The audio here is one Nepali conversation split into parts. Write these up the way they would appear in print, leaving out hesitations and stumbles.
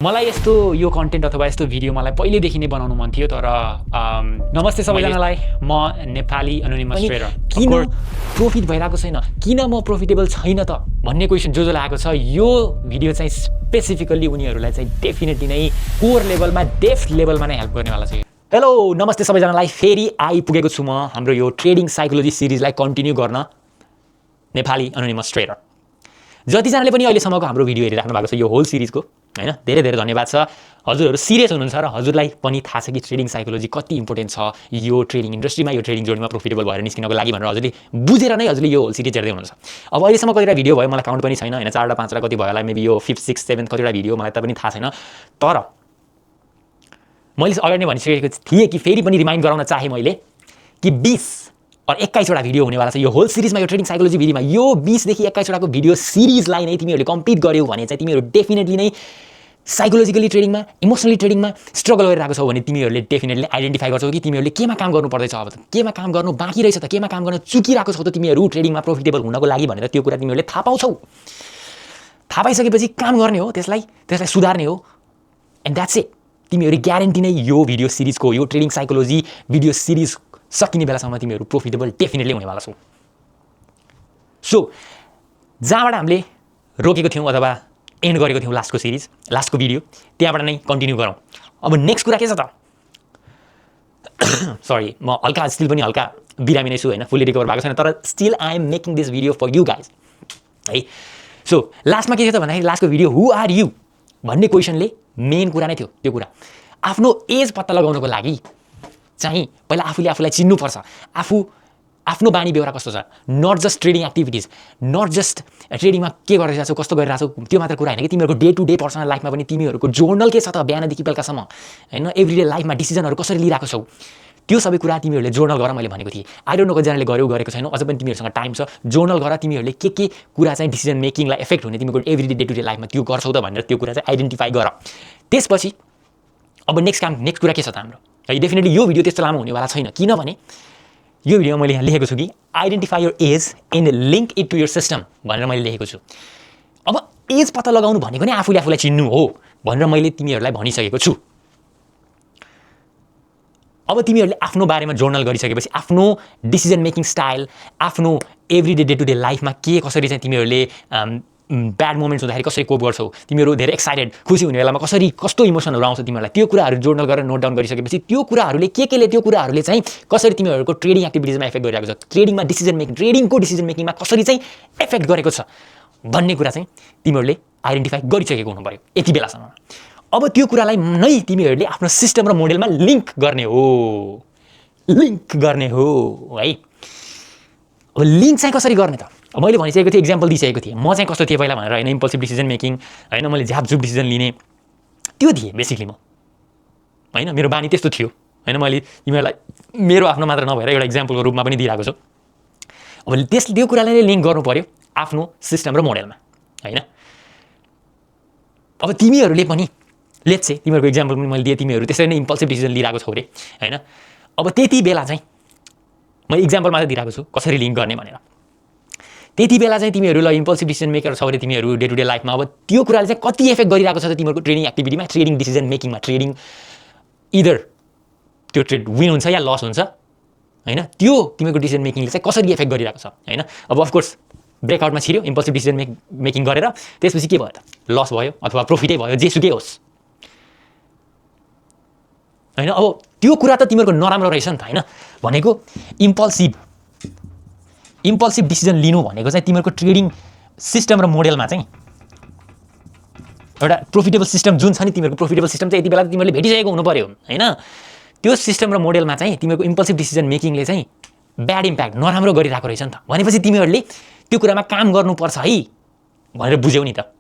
मलाई यस्तो यो कन्टेन्ट अथवा यस्तो भिडियो मलाई पहिलेदेखि नै बनाउनु मन थियो तर नमस्ते सबैजनालाई म नेपाली एनोनिमस ट्रेडर किन प्रॉफिट भइरहेको छैन किन म प्रॉफिटेबल छैन त भन्ने क्वेशन जो आएको छ यो भिडियो चाहिँ स्पेसिफिकली उनीहरूलाई चाहिँ डेफिनेटली नै कोर लेभलमा डेप्थ लेभलमा नै हेल्प गर्नेवाला छ। हेलो नमस्ते सबैजनालाई फेरि आइपुगेको छु म हाम्रो यो ट्रेडिङ साइकोलोजी सिरिजलाई कन्टिन्यू गर्न नेपाली एनोनिमस ट्रेडर। जतिजनाले पनि अहिलेसम्मको हाम्रो भिडियो हेरिराख्नु भएको छ यो होल सिरिजको हैन धेरै धेरै धन्यवाद छ। हजुरहरू सिरियस हुनुहुन्छ र हजुरलाई पनि थाहा छ कि ट्रेडिङ साइकोलोजी कति इम्पोर्टेन्ट छ यो ट्रेडिङ इन्डस्ट्रीमा यो ट्रेडिङ जोर्नीमा प्रोफिटेबल भएर निस्किनको लागि भनेर हजुरले बुझेर नै हजुरले यो होल सिरिज हेर्दै हुनुहुन्छ। अब अहिलेसम्म कतिवटा भिडियो भयो मलाई काउन्ट पनि छैन हैन 4 5 कति भयो होला मेबी यो 5th 6th 7th कतिवटा भिडियो मलाई त पनि थाहा छैन तर मैले अगाडि नै भनिसकेको थिएँ कि फेरि पनि रिमाइन्ड गराउन चाहे मैले कि 20 और 21 वटा भिडियो हुनेवाला छ यो होल सिरिजमा यो ट्रेडिङ साइकोलोजी भिडियोमा यो 20 देखि 21 वटाको भिडियो सिरिजलाई नै तिमीहरूले कम्प्लिट गर्यौ भने चाहिँ तिमीहरू डेफिनेटली नै साइकोलोजिकली ट्रेडिङमा इमोसनली ट्रेडिङमा स्ट्रगल गरिरहेको छौ भने तिमीहरूले डेफिनेटली आइडेन्टिफाई गर्छौ कि तिमीहरूले केमा काम गर्नु पर्दैछ अब त केमा काम गर्नु बाँकी रहेछ त केमा काम गर्न चुकिरहेको छौ त तिमीहरू ट्रेडिङमा प्रॉफिटेबल हुनको लागि भनेर त्यो कुरा तिमीहरूले थाहा पाउँछौ। थाहा पाइसकेपछि काम गर्ने हो त्यसलाई सुधार्ने हो एन्ड द्याट्स इट। तिमीहरू ग्यारेन्टी नै यो भिडियो सिरिजको यो ट्रेडिङ साइकोलोजी भिडियो सिरिज सकिने बेलासम्म तिमीहरू प्रॉफिटेबल डेफिनेटली हुनेवाला छौ। सो जहाँबाट हामीले रोकेको थियौँ अथवा एन्ड गरेको थियौँ लास्टको सिरिज लास्टको भिडियो त्यहाँबाट नै कन्टिन्यू गरौँ। अब नेक्स्ट कुरा के छ त सरी म हल्का स्टिल पनि हल्का बिरामी नै छु हैन फुल्ली रिकभर भएको छैन तर still I am making this video for you guys है। सो लास्टमा के थियो त भन्दाखेरि लास्टको भिडियो हु आर यु भन्ने क्वेसनले मेन कुरा नै थियो। त्यो कुरा आफ्नो एज पत्ता लगाउनको लागि चाहिँ पहिला आफूले आफूलाई चिन्नुपर्छ आफ्नो बानी बेहोरा कस्तो छ not just trading activities not just ट्रेडिङमा के गरिरहेछौ कस्तो गरिरहेछौ त्यो मात्र कुरा हैन कि तिमीहरूको डे टु डे पर्सनल लाइफमा पनि तिमीहरूको जोर्नल के छ त बिहानदेखि बेलुकासम्म हैन एभ्रीडे लाइफमा डिसिजनहरू कसरी लिइरहेको छौ त्यो सबै कुरा तिमीहरूले जोर्नल गर मैले भनेको थिएँ। आई डोन्ट नो कतिजनाले गरेको छैनौ अझ पनि तिमीहरूसँग टाइम छ जोर्नल गर तिमीहरूले के कुरा चाहिँ डिसिजन मेकिङलाई एफेक्ट हुने तिमीको एभ्रीडे डे टु डे लाइफमा त्यो गर्छौ त भनेर त्यो कुरा चाहिँ आइडेन्टिफाई गर। त्यसपछि अब नेक्स्ट कुरा के छ त हाम्रो है डेफिनेटली यो भिडियो त्यस्तो लामो हुनेवाला छैन किनभने यो भिडियोमा मैले यहाँ लेखेको छु कि identify your edge and link it to your system भनेर मैले लेखेको छु। अब एज पत्ता लगाउनु भनेको नै आफूले आफूलाई चिन्नु हो भनेर मैले तिमीहरूलाई भनिसकेको छु। अब तिमीहरूले आफ्नो बारेमा जोर्नल गरिसकेपछि आफ्नो डिसिजन मेकिङ स्टाइल आफ्नो एभ्रीडे डे टु डे लाइफमा के कसरी चाहिँ तिमीहरूले ब्याड मोमेन्ट्स हुँदाखेरि कसरी कोप गर्छौ तिमीहरू धेरै एक्साइटेड खुसी हुने बेलामा कसरी कस्तो इमोसनहरू आउँछ तिमीहरूलाई त्यो कुराहरू जोर्नल गरेर नोट डाउन गरिसकेपछि त्यो कुराहरूले त्यो कुराहरूले चाहिँ कसरी तिमीहरूको ट्रेडिङ एक्टिभिटिजमा एफेक्ट गरिरहेको छ ट्रेडिङमा ट्रेडिङको डिसिजन मेकिङमा कसरी चाहिँ एफेक्ट गरेको छ भन्ने कुरा चाहिँ तिमीहरूले आइडेन्टिफाई गरिसकेको हुनु पर्यो यति बेलासम्म। अब त्यो कुरालाई नै तिमीहरूले आफ्नो सिस्टम र मोडेलमा लिङ्क गर्ने हो है। अब लिङ्क चाहिँ कसरी गर्ने त मैले भनिसकेको थिएँ इक्जाम्पल दिइसकेको थिएँ म चाहिँ कस्तो थिएँ पहिला भनेर हैन इम्पल्सिभ डिसिजन मेकिङ हैन मैले झ्यापझुप डिसिजन लिने त्यो थिएँ बेसिकली म हैन मेरो बानी त्यस्तो थियो हैन मैले तिमीहरूलाई मेरो आफ्नो मात्र नभएर एउटा इक्जाम्पलको रूपमा पनि दिइरहेको छु। अब त्यो कुरालाई नै लिङ्क गर्नु पर्यो आफ्नो सिस्टम र मोडेलमा हैन। अब तिमीहरूले पनि लेट्स से तिमीहरूको इक्जाम्पल पनि मैले दिएँ तिमीहरू त्यसरी नै इम्पल्सिभ डिसिजन लिइरहेको छौ रे हैन। अब त्यति बेला चाहिँ म इक्जाम्पल मात्रै दिइरहेको छु कसरी लिङ्क गर्ने भनेर त्यति बेला चाहिँ तिमीहरू ल इम्पल्सिभ डिसिजन मेकर छौ रे तिमीहरू डे टु डे लाइफमा अब त्यो कुराले चाहिँ कति एफेक्ट गरिरहेको छ त तिमीहरूको ट्रेडिङ एक्टिभिटीमा ट्रेडिङ डिसिजन मेकिङमा ट्रेडिङ इदर त्यो ट्रेड विन हुन्छ या लस हुन्छ हैन त्यो तिमीहरूको डिसिजन मेकिङले चाहिँ कसरी एफेक्ट गरिरहेको छ हैन। अब अफकोर्स ब्रेकआउटमा छिर्यो इम्पल्सिभ डिसिजन मेकिङ गरेर त्यसपछि के भयो त लस भयो अथवा प्रॉफिटै भयो जेसुकै होस् हैन। अब त्यो कुरा त तिमीहरूको नराम्रो रहेछ नि त हैन भनेको इम्पल्सिभ डिसिजन लिनु भनेको चाहिँ तिमीहरूको ट्रेडिङ सिस्टम र मोडेलमा चाहिँ एउटा प्रोफिटेबल सिस्टम जुन छ नि तिमीहरूको प्रोफिटेबल सिस्टम चाहिँ यति बेला तिमीहरूले भेटिसकेको हुनु पर्यो हैन। त्यो सिस्टम र मोडेलमा चाहिँ तिमीहरूको इम्पल्सिभ डिसिजन मेकिङले चाहिँ ब्याड इम्प्याक्ट नराम्रो गरिरहेको रहेछ नि त भनेपछि तिमीहरूले त्यो कुरामा काम गर्नुपर्छ है भनेर बुझ्यौ नि त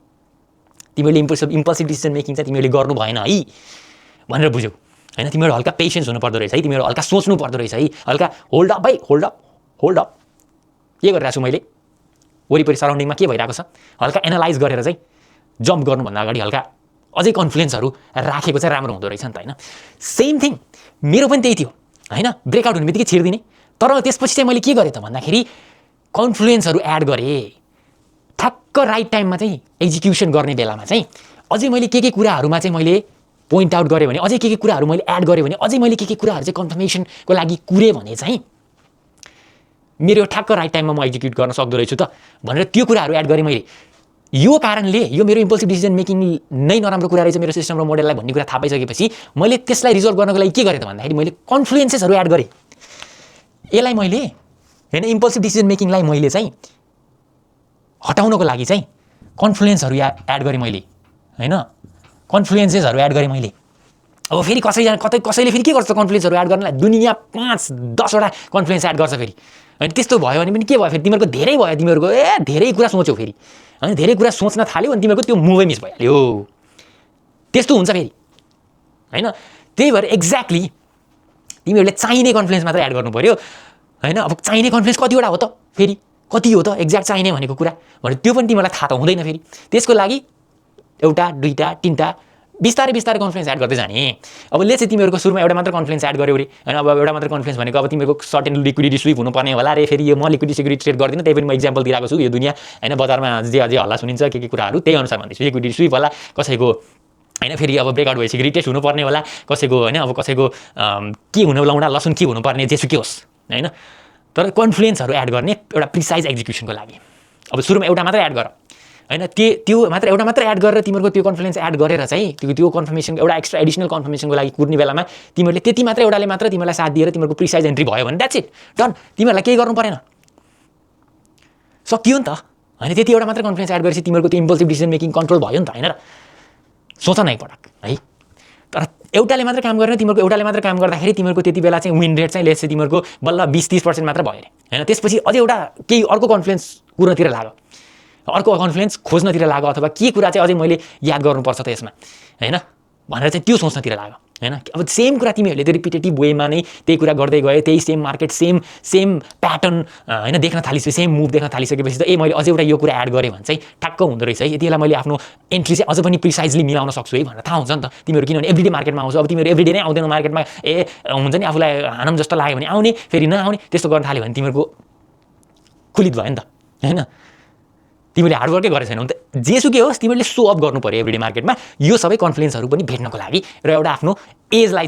तिमीहरूले इम्पल्सिभ डिसिजन मेकिङ चाहिँ तिमीहरूले गर्नु भएन है भनेर बुझ्यौ हैन। तिमीहरू हल्का पेसेन्स हुनु पर्दो रहेछ है तिमीहरू हल्का सोच्नु पर्दो रहेछ है हल्का होल्ड अप के गरिरहेको छु मैले वरिपरि सराउन्डिङमा के भइरहेको छ हल्का एनालाइज गरेर चाहिँ जम्प गर्नुभन्दा अगाडि हल्का अझै कन्फिडेन्सहरू राखेको चाहिँ राम्रो हुँदो रहेछ नि त हैन। सेम थिङ मेरो पनि त्यही थियो हैन ब्रेकआउट हुने बित्तिकै छिर्दिने तर त्यसपछि चाहिँ मैले के गरेँ त भन्दाखेरि कन्फ्लुएन्सहरू एड गरेँ ठ्याक्क राइट टाइममा चाहिँ एक्जिक्युसन गर्ने बेलामा चाहिँ अझै मैले के कुराहरूमा चाहिँ मैले पोइन्ट आउट गरेँ भने, अझै के कुराहरू मैले एड गरेँ भने, अझै मैले के कुराहरू चाहिँ कन्फर्मेसनको लागि कुरेँ भने चाहिँ मेरो ठ्याक्क राइट टाइममा म एक्जिक्युट गर्न सक्दो रहेछु त भनेर त्यो कुराहरू एड गरेँ मैले। यो कारणले यो मेरो इम्पल्सिभ डिसिजन मेकिङ नै नराम्रो कुरा रहेछ मेरो सिस्टम र मोडेललाई भन्ने कुरा थाहा पाइसकेपछि मैले त्यसलाई रिजल्भ गर्नको लागि के गरेँ त भन्दाखेरि मैले कन्फ्लुएन्सेसहरू एड गरेँ। यसलाई मैले हैन इम्पल्सिभ डिसिजन मेकिङलाई मैले चाहिँ हटाउनको लागि चाहिँ कन्फ्लुएन्सहरू एड गरेँ मैले हैन, कन्फ्लुएन्सेसहरू एड गरेँ मैले। अब फेरि कसैले फेरि के गर्छ कन्फ्लुएन्सहरू एड गर्नलाई, दुनियाँ 5-10 वटा कन्फ्लुएन्स एड गर्छ फेरि हैन। त्यस्तो भयो भने पनि के भयो फेरि तिमीहरूको धेरै भयो, तिमीहरूको धेरै कुरा सोच्यौ फेरि हैन, धेरै कुरा सोच्न थाल्यो अनि तिमीहरूको त्यो मुभै मिस भइहाल्यो। त्यस्तो हुन्छ फेरि हैन। त्यही भएर एक्ज्याक्टली तिमीहरूले चाहिने कन्फ्लुएन्स मात्र एड गर्नु पर्यो हैन। अब चाहिने कन्फ्लुएन्स कतिवटा हो त, फेरि कति हो त एक्ज्याक्ट चाहिने भनेको कुरा भने त्यो पनि तिमीलाई थाहा त हुँदैन फेरि। त्यसको लागि एउटा, दुईटा, तीनटा बिस्तारै कन्फ्लुएन्स एड गर्दै जाने। अब ले चाहिँ तिमीहरूको सुरुमा एउटा मात्र कन्फ्लुएन्स एड गर्यो रे हैन। अब एउटा मात्र कन्फ्लुएन्स भनेको अब तिमीहरूको सर्टेन लिक्विडिटी स्विप हुनुपर्ने होला रे। फेरि यो म लिक्विडिटी सिक्युरिटी ट्रेड गर्दिनँ, त्यही पनि म इक्जाम्पल दिइरहेको छु। यो दुनियाँ हैन बजारमा जे अझै हल्ला सुनिन्छ के कुराहरू त्यही अनुसार भन्दैछु। लिक्विडिटी स्विप होला कसैको हैन, फेरि अब ब्रेकआउट भइसक्यो रिटेस्ट हुनुपर्ने होला कसैको हैन, अब कसैको के हुन लाउँदा लसुन के हुनुपर्ने जेसुकै होस् हैन। तर कन्फ्लुएन्सहरू एड गर्ने एउटा प्रिसाइज एक्जिक्युसनको लागि अब सुरुमा एउटा मात्र एड गर हैन। त्यो मात्र एउटा मात्र एड गरेर तिमीहरूको त्यो कन्फ्लुएन्स एड गरेर चाहिँ त्यो कन्फर्मेसन एउटा एक्स्ट्रा एडिसनल कन्फर्मेसनको लागि कुर्ने बेलामा तिमीहरूले त्यति मात्र एउटाले मात्र तिमीलाई साथ दिएर तिमीहरूको प्रिसाइज एन्ट्री भयो भने द्याट्स इट डन। तिमीहरूलाई केही गर्नु परेन, सकियो नि त हैन। त्यति एउटा मात्र कन्फ्लुएन्स एड गरेपछि तिमीहरूको त्यो इम्पल्सिभ डिसिजन मेकिङ कन्ट्रोल भयो नि त हैन। सोच न एकपटक है। तर एउटाले मात्र काम गरेर तिमीहरूको एउटाले मात्र काम गर्दाखेरि तिमीहरूको त्यति बेला चाहिँ विन रेट चाहिँ लेट्स चाहिँ तिमीहरूको बल्ल 20-30% मात्र भयो अरे हैन। त्यसपछि अझै एउटा केही अर्को कन्फ्लुएन्स कुरातिर लाग्यो, अर्को कन्फ्लुएन्स खोज्नतिर लाग्यो, अथवा के कुरा चाहिँ अझै मैले याद गर्नुपर्छ त यसमा हैन भनेर चाहिँ त्यो सोच्नतिर लाग्यो हैन। अब सेम कुरा तिमीहरूले त्यो रिपिटेटिभ वेमा नै त्यही कुरा गर्दै गए, त्यही सेम मार्केट सेम प्याटर्न हैन देख्न थालिसके, सेम मुभ देख्न थालिसकेपछि त मैले अझै एउटा यो कुरा एड गरेँ भने चाहिँ ठ्याक्क हुँदो रहेछ है। यति बेला मैले आफ्नो एन्ट्री चाहिँ अझ पनि प्रिसाइजली मिलाउन सक्छु है भनेर थाहा हुन्छ नि त तिमीहरू। किनभने एभ्रिडे मार्केटमा आउँछ, अब तिमीहरू एभ्रिडे नै आउँदैन मार्केटमा, हुन्छ नि आफूलाई हानम जस्तो लाग्यो भने आउने फेरि नआउने त्यस्तो गर्न थाल्यो भने तिमीहरूको खुलित भयो नि त हैन। तिमीले हार्डवर्कै गरेको छैनौ त जेसुकै होस् तिमीहरूले सो अप गर्नु पर्यो एभ्रिडे मार्केटमा। यो सबै कन्फ्लुएन्सहरू पनि भेट्नको लागि र एउटा आफ्नो एजलाई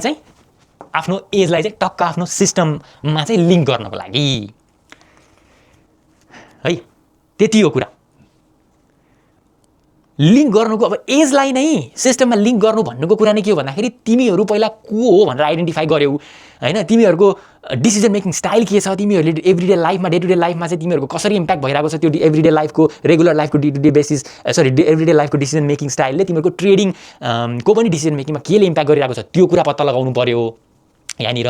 चाहिँ टक्क आफ्नो सिस्टममा चाहिँ लिङ्क गर्नको लागि है। त्यति हो कुरा लिङ्क गर्नुको। अब एजलाई नै सिस्टममा लिङ्क गर्नु भन्नुको कुरा नै के हो भन्दाखेरि तिमीहरू पहिला को हो भनेर आइडेन्टिफाई गर्यौ हैन। तिमीहरूको डिसिजन मेकिङ स्टाइल के छ, तिमीहरूले एभ्रिडे लाइफमा डे टु डे लाइफमा चाहिँ तिमीहरूको कसरी इम्प्याक्ट भइरहेको छ त्यो एभ्रिडे लाइफको रेगुलर लाइफको day to day basis everyday लाइफको डिसिजन मेकिङ स्टाइलले तिमीहरूको ट्रेडिङ को पनि डिसिजन मेकिङमा केले इम्प्याक्ट गरिरहेको छ त्यो कुरा पत्ता लगाउनु पर्यो यहाँनिर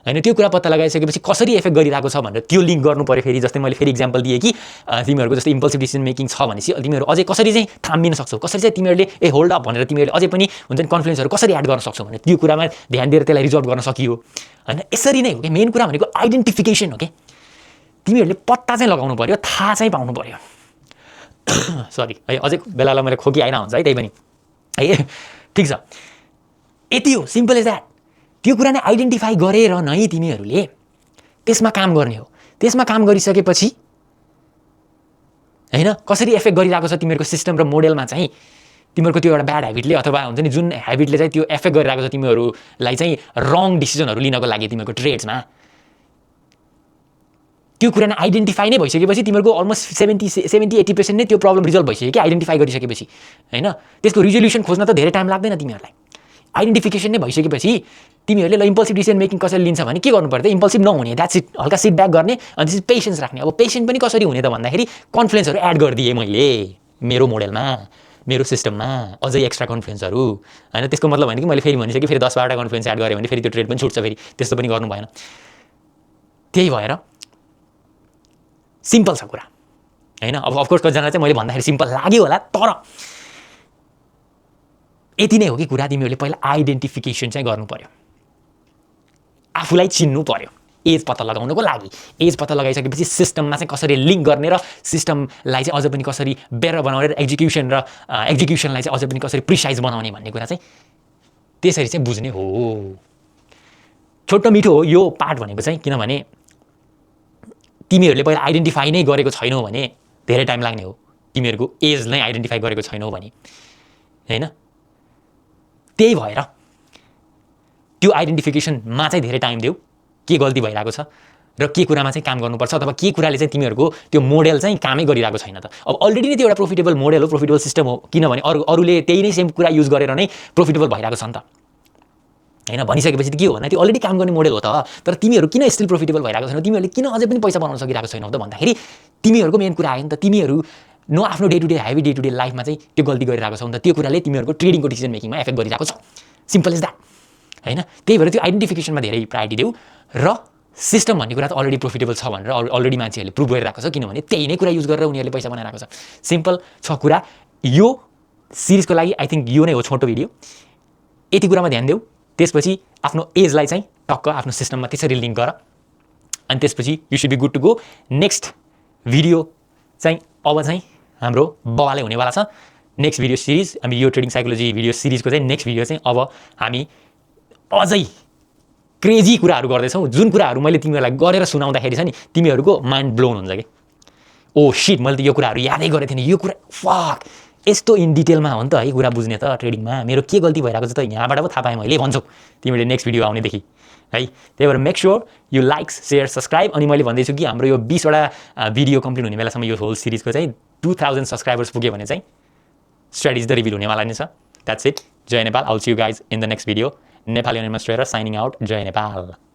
हैन। त्यो कुरा पत्ता लगाइसकेपछि कसरी इफेक्ट गरिरहेको छ भनेर त्यो लिङ्क गर्नु पर्यो। फेरि जस्तै मैले फेरि इक्जाम्पल दिएँ कि तिमीहरूको जस्तै इम्पल्सिभ डिसिजन मेकिङ छ भनेपछि तिमीहरू अझै कसरी चाहिँ थाम्बिन सक्छौ, कसरी चाहिँ तिमीहरूले होल्ड अप भनेर तिमीहरूले अझै पनि हुन्छ नि कन्फ्लुएन्सहरू कसरी एड गर्न सक्छौ भने त्यो कुरामा ध्यान दिएर त्यसलाई रिजल्भ गर्न सकियो हैन। यसरी नै हो कि मेन कुरा भनेको आइडेन्टिफिकेसन हो कि तिमीहरूले पत्ता चाहिँ लगाउनु पर्यो, थाहा चाहिँ पाउनु पर्यो। सरी है अझै बेलालाई मैले खोकी आइरह हुन्छ है त्यही पनि है ठिक छ। यति हो, सिम्पल इज द्याट। त्यो कुरा नै आइडेन्टिफाई गरेर नै तिमीहरूले त्यसमा काम गर्ने हो। त्यसमा काम गरिसकेपछि हैन कसरी इफेक्ट गरिरहेको छ तिमीहरूको सिस्टम र मोडेलमा चाहिँ तिमीहरूको त्यो एउटा ब्याड ह्याबिटले अथवा हुन्छ नि जुन ह्याबिटले चाहिँ त्यो इफेक्ट गरिरहेको छ तिमीहरूलाई चाहिँ रङ डिसिजनहरू लिनको लागि तिमीहरूको ट्रेड्समा त्यो कुरा नै आइडेन्टिफाई नै भइसकेपछि तिमीहरूको अलमोस्ट 70-80% नै त्यो प्रब्लम रिजल्भ भइसक्यो कि आइडेन्टिफाई गरिसकेपछि हैन। त्यसको रिजोल्युसन खोज्न त धेरै टाइम लाग्दैन तिमीहरूलाई। आइडेन्टिफिकेसन नै भइसकेपछि तिमीहरूले ल इम्पल्सिभ डिसिजन मेकिङ कसरी लिन्छ भने के गर्नु पर्यो त इम्पल्सिभ नहुने, द्याट्स इट। हल्का सिट ब्याक गर्ने अनि त्यसपछि पेसेन्स राख्ने। अब पेसेन्ट पनि कसरी हुने त भन्दाखेरि कन्फ्लुएन्सहरू एड गरिदिएँ मैले मेरो मोडेलमा मेरो सिस्टममा अझै एक्स्ट्रा कन्फ्लुएन्सहरू हैन। त्यसको मतलब होइन कि मैले फेरि भनिसकेँ फेरि 10-12 कन्फ्लुएन्स एड गरेँ भने फेरि त्यो ट्रेड पनि छुट्छ, फेरि त्यस्तो पनि गर्नु भएन। त्यही भएर सिम्पल छ कुरा हैन। अब अफकोर्स कतिजना चाहिँ मैले भन्दाखेरि सिम्पल लाग्यो होला, तर यति नै हो कि कुरा तिमीहरूले पहिला आइडेन्टिफिकेसन चाहिँ गर्नु पर्यो, आफूलाई चिन्नु पर्यो एज पत्ता लगाउनको लागि। एज पत्ता लगाइसकेपछि सिस्टममा चाहिँ कसरी लिङ्क गर्ने र सिस्टमलाई चाहिँ अझ पनि कसरी बेटर बनाउने र एक्जिक्युसनलाई चाहिँ अझ पनि कसरी प्रिसाइज बनाउने भन्ने कुरा चाहिँ त्यसरी चाहिँ बुझ्ने हो। छोटो मिठो हो यो पार्ट भनेको चाहिँ, किनभने तिमीहरूले पहिला आइडेन्टिफाई नै गरेको छैनौ भने धेरै टाइम लाग्ने हो। तिमीहरूको एज नै आइडेन्टिफाई गरेको छैनौ भने हैन त्यही भएर त्यो आइडेन्टिफिकेसनमा चाहिँ धेरै टाइम देऊ के गल्ती भइरहेको छ र के कुरामा चाहिँ काम गर्नुपर्छ अथवा के कुराले चाहिँ तिमीहरूको त्यो मोडेल चाहिँ कामै गरिरहेको छैन त अब अलरेडी नै त्यो एउटा प्रोफिटेबल मोडेल हो प्रोफिटेबल सिस्टम हो किनभने अरूले त्यही नै सेम कुरा युज गरेर नै प्रोफिटेबल भइरहेको छ नि त हैन भनिसकेपछि त के हो भन्दा त्यो अलरेडी काम गर्ने मोडेल हो त तर तिमीहरू किन स्टिल प्रोफिटेबल भइरहेको छैन तिमीहरूले किन अझै पनि पैसा बनाउन सकिरहेको छैनौ त भन्दाखेरि तिमीहरूको मेन कुरा आयो नि त तिमीहरू नो आफ्नो day to day heavy day to day लाइफमा चाहिँ त्यो गल्ती गरिरहेको छौ नि त त्यो कुराले तिमीहरूको ट्रेडिङको डिसिजन मेकिङमा एफेक्ट गरिरहेको छ सिम्पल इज द्याट हैन त्यही भएर त्यो आइडेन्टिफिकेसनमा धेरै प्रायोरिटी देऊ र सिस्टम भन्ने कुरा त अलरेडी प्रोफिटेबल छ भनेर अलरेडी मान्छेहरूले प्रुभ गरिरहेको छ किनभने त्यही नै कुरा युज गरेर उनीहरूले पैसा बनाइरहेको छ सिम्पल छ कुरा यो सिरिजको लागि आई थिङ्क यो नै हो छोटो भिडियो यति कुरामा ध्यान देऊ त्यसपछि आफ्नो एजलाई चाहिँ टक्क आफ्नो सिस्टममा त्यसरी लिङ्क गर अनि त्यसपछि you should be good to go next video चाहिँ अब चाहिँ हाम्रो बवालै हुनेवाला छ नेक्स्ट भिडियो सिरिज हामी यो ट्रेडिङ साइकोलोजी भिडियो सिरिजको चाहिँ नेक्स्ट भिडियो चाहिँ अब हामी अझै क्रेजी कुराहरू गर्दैछौँ जुन कुराहरू मैले तिमीहरूलाई गरेर सुनाउँदाखेरि छ नि तिमीहरूको माइन्ड ब्लोन हुन्छ कि ओ शिट मैले त यो कुराहरू यादै गरेको थिएँ नि यो कुरा फक यस्तो इन डिटेलमा हो नि त है कुरा बुझ्ने त ट्रेडिङमा मेरो के गल्ती भइरहेको छ त यहाँबाट पो थाहा पाएँ मैले भन्छौ तिमीले नेक्स्ट भिडियो आउनेदेखि है त्यही भएर make sure you like share subscribe अनि मैले भन्दैछु कि हाम्रो यो 20वटा भिडियो कम्प्लिट हुने बेलासम्म यो होल सिरिजको चाहिँ 2000 सब्सक्राइबर्स पुग्यो भने चाहिँ स्ट्र्याटेजी त रिभिल हुनेवाला नै छ द्याट्स इट जय Nepal all see you guys in the next video Nepali एनिमेस ट्रेडर साइनिङ आउट जय नेपाल